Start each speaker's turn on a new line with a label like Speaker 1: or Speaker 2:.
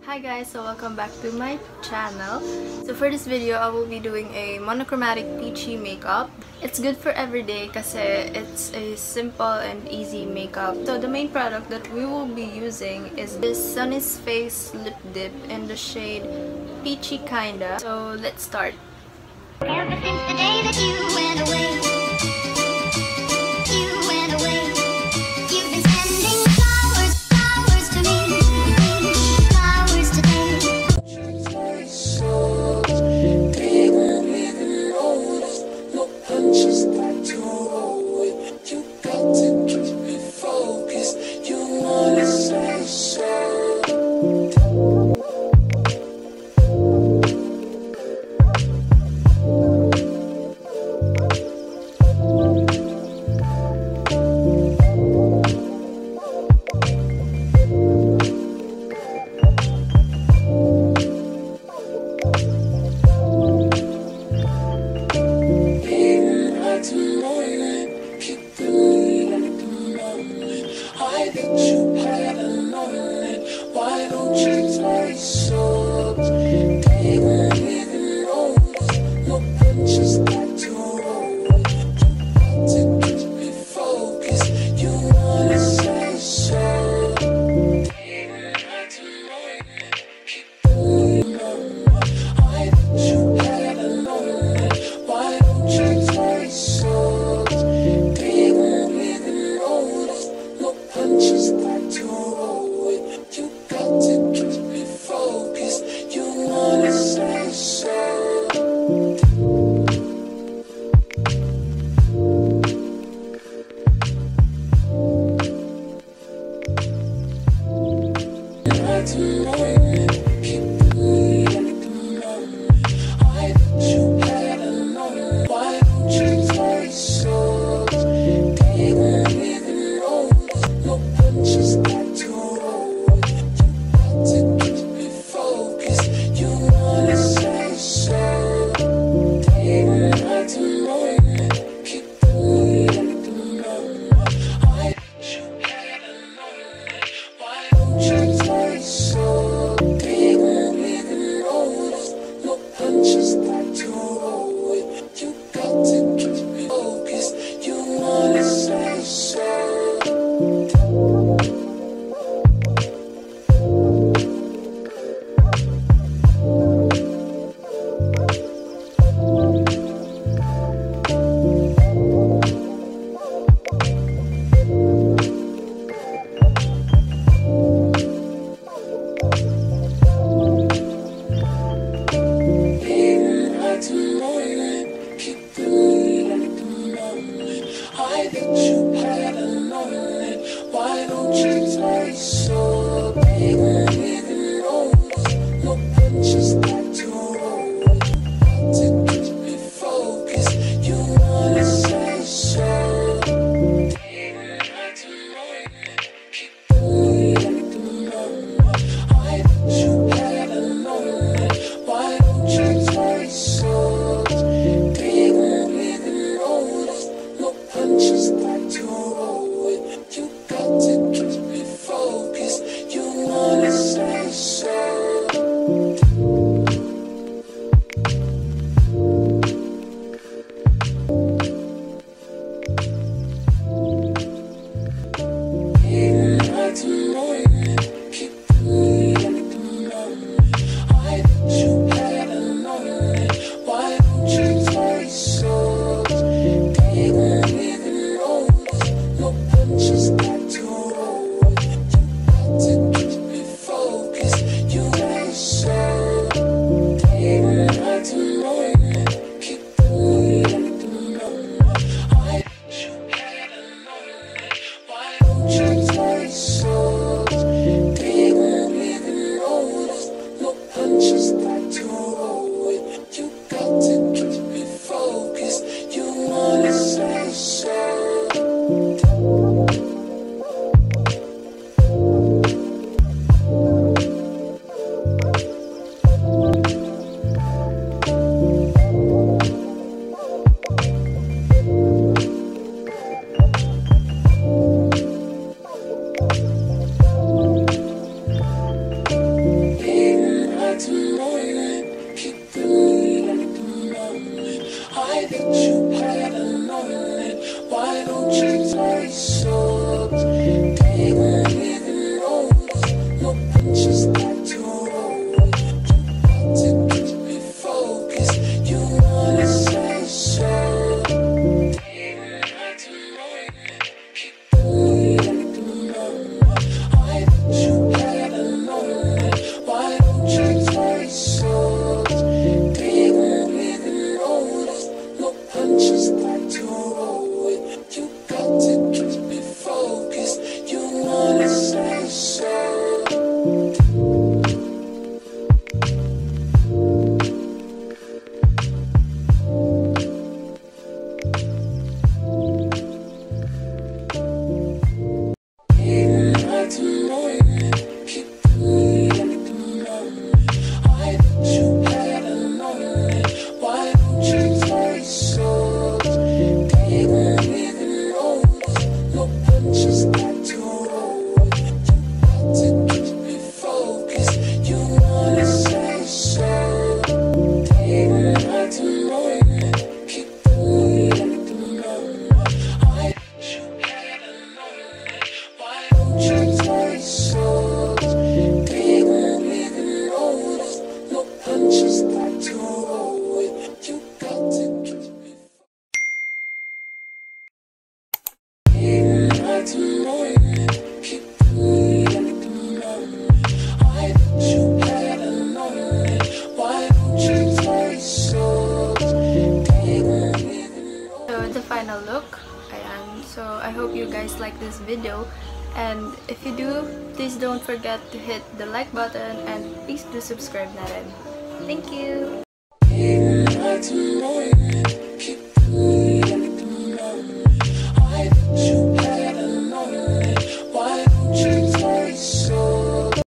Speaker 1: Hi guys, so welcome back to my channel. So for this video, I will be doing a monochromatic peachy makeup. It's good for everyday kasi it's a simple and easy makeup. So the main product that we will be using is this Sunnies Face Lip Dip in the shade Peachy Kinda. So let's start.
Speaker 2: Ever since the day that you went away, you've been sending flowers to me, flowers today.
Speaker 3: No punches got to roll with. You got to keep me focused. You wanna say so.
Speaker 1: like this video. And if you do, please don't forget to hit the like button and please do subscribe na rin. Thank you!